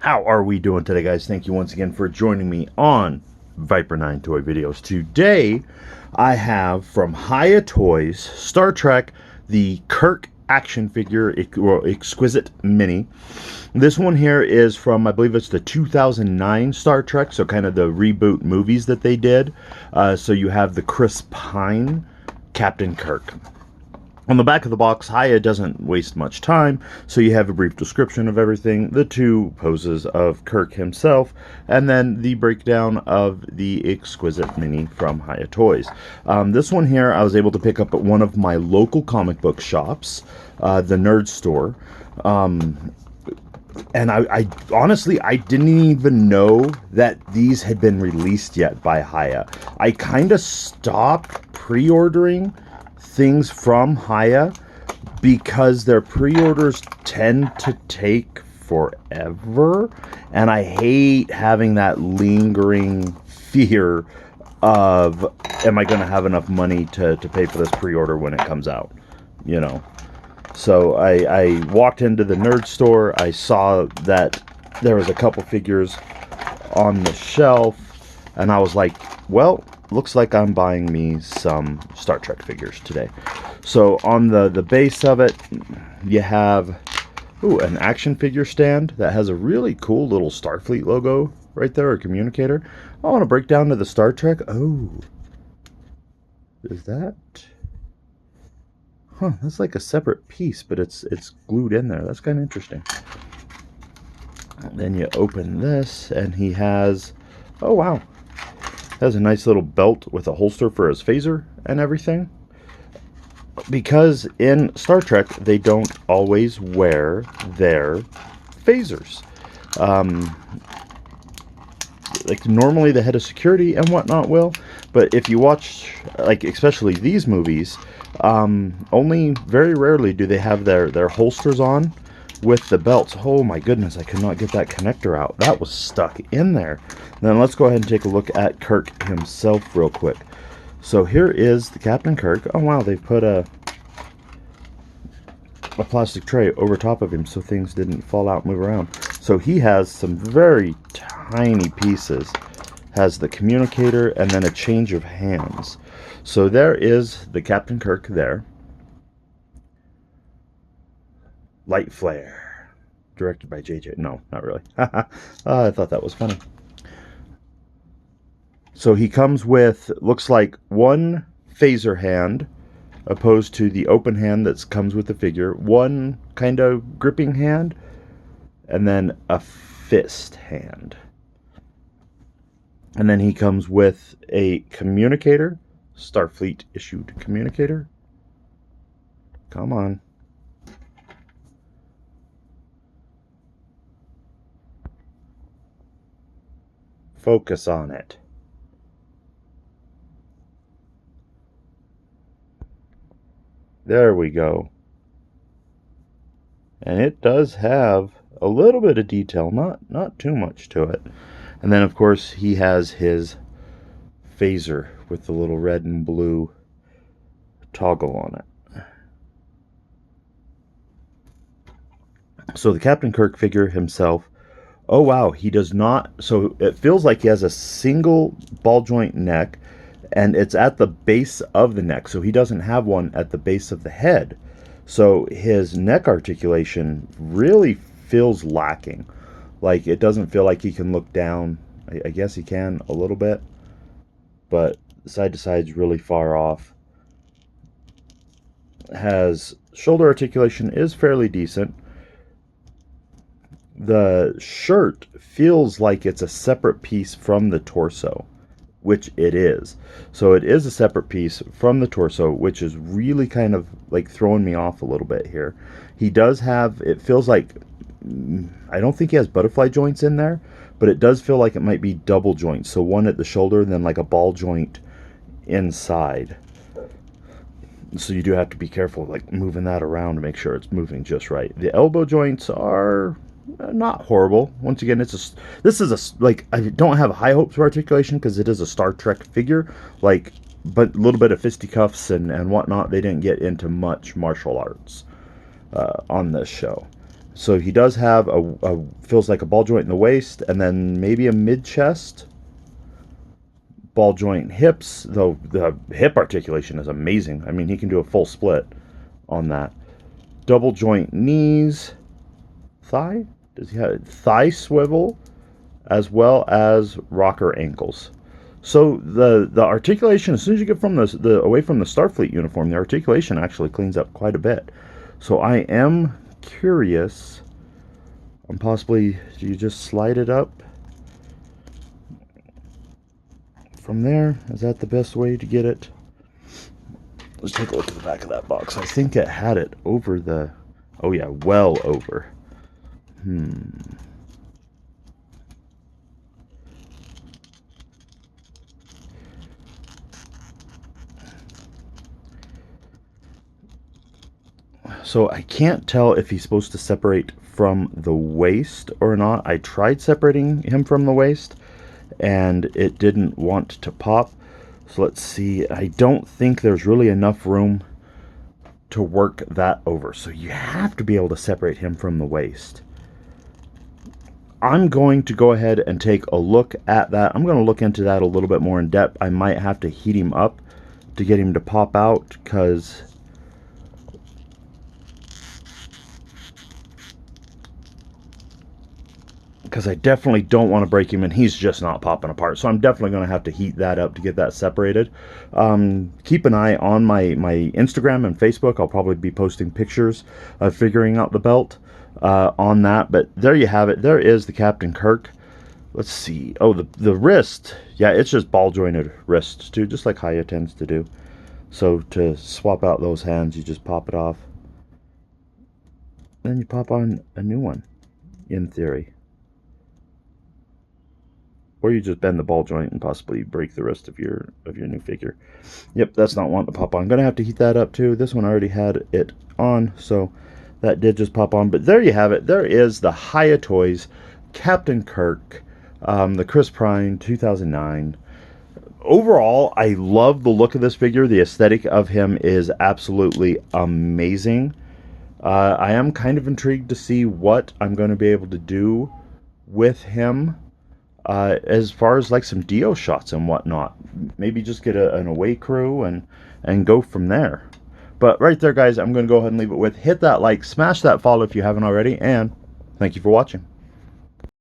How are we doing today, guys? Thank you once again for joining me on Viper 9 Toy Videos. Today, I have from Hiya Toys, Star Trek, the Kirk action figure, Exquisite Mini. This one here is from, I believe it's the 2009 Star Trek, so kind of the reboot movies that they did. So you have the Chris Pine Captain Kirk. On the back of the box, Hiya doesn't waste much time, so you have a brief description of everything, the two poses of Kirk himself, and then the breakdown of the Exquisite Mini from Hiya Toys. This one here I was able to pick up at one of my local comic book shops, the Nerd Store. And I honestly, I didn't even know that these had been released yet by Hiya. I kind of stopped pre-ordering things from Hiya because their pre-orders tend to take forever, and I hate having that lingering fear of, am I going to have enough money to pay for this pre-order when it comes out, you know. So I walked into the Nerd Store. I saw that there was a couple figures on the shelf, and I was like, well, looks like I'm buying me some Star Trek figures today. So on the base of it, you have an action figure stand that has a really cool little Starfleet logo right there, or communicator. I want to break down to the Star Trek. Oh, is that? Huh, that's like a separate piece, but it's glued in there. That's kind of interesting. And then you open this, and he has, oh wow, has a nice little belt with a holster for his phaser and everything. Because in Star Trek, they don't always wear their phasers. Like normally the head of security and whatnot will, but if you watch, like especially these movies, only very rarely do they have their holsters on with the belts. Oh my goodness, I could not get that connector out. That was stuck in there. Then let's go ahead and take a look at Kirk himself real quick. So here is the Captain Kirk. Oh wow, they've put a plastic tray over top of him so things didn't fall out and move around. So he has some very tiny pieces. Has the communicator and then a change of hands. So there is the Captain Kirk there. Light Flare. Directed by JJ. No, not really. I thought that was funny. So he comes with, looks like one phaser hand, opposed to the open hand that comes with the figure. One kind of gripping hand, and then a fist hand. And then he comes with a communicator, Starfleet issued communicator. Come on. Focus on it. There we go. And it does have a little bit of detail, not too much to it. And then of course he has his phaser with the little red and blue toggle on it. So the Captain Kirk figure himself, oh wow, he does not, so it feels like he has a single ball joint neck, and it's at the base of the neck, so he doesn't have one at the base of the head. So his neck articulation really feels lacking. Like, it doesn't feel like he can look down. I guess he can a little bit, but side to side is really far off. Has shoulder articulation is fairly decent. The shirt feels like it's a separate piece from the torso, which it is. So it is a separate piece from the torso, which is really kind of like throwing me off a little bit here. He does have, it feels like, I don't think he has butterfly joints in there, but it does feel like it might be double joints. So one at the shoulder, then like a ball joint inside. So you do have to be careful, like moving that around to make sure it's moving just right. The elbow joints are not horrible. Once again, this is a, like, I don't have high hopes for articulation because it is a Star Trek figure, like, but a little bit of fisticuffs and whatnot. They didn't get into much martial arts on this show. So he does have feels like a ball joint in the waist, and then maybe a mid chest. Ball joint hips, though the hip articulation is amazing. I mean, he can do a full split on that. Double joint knees, thigh. Does he have thigh swivel, as well as rocker ankles? So the articulation, as soon as you get from the away from the Starfleet uniform, the articulation actually cleans up quite a bit. So I am curious. Possibly, do you just slide it up from there? Is that the best way to get it? Let's take a look at the back of that box. I think it had it over the... Oh yeah, well over. So I can't tell if he's supposed to separate from the waist or not. I tried separating him from the waist, and it didn't want to pop. So let's see. I don't think there's really enough room to work that over. So you have to be able to separate him from the waist. I'm going to go ahead and take a look at that. I'm going to look into that a little bit more in depth. I might have to heat him up to get him to pop out, because I definitely don't want to break him, and he's just not popping apart. So I'm definitely going to have to heat that up to get that separated. Keep an eye on my Instagram and Facebook. I'll probably be posting pictures of figuring out the belt on that. But there you have it. There is the Captain Kirk. Let's see. Oh, the wrist. Yeah, it's just ball jointed wrists too, just like Hiya tends to do. So to swap out those hands, you just pop it off. Then you pop on a new one, in theory. Or you just bend the ball joint and possibly break the rest of your new figure. Yep, that's not wanting to pop on. I'm going to have to heat that up too. This one already had it on, so that did just pop on. But there you have it. There is the Hiya Toys Captain Kirk, the Chris Pine 2009. Overall, I love the look of this figure. The aesthetic of him is absolutely amazing. I am kind of intrigued to see what I'm going to be able to do with him. As far as like some Dio shots and whatnot, maybe just get an away crew and go from there. But right there, guys, I'm going to go ahead and leave it with, hit that like, smash that follow if you haven't already, and thank you for watching.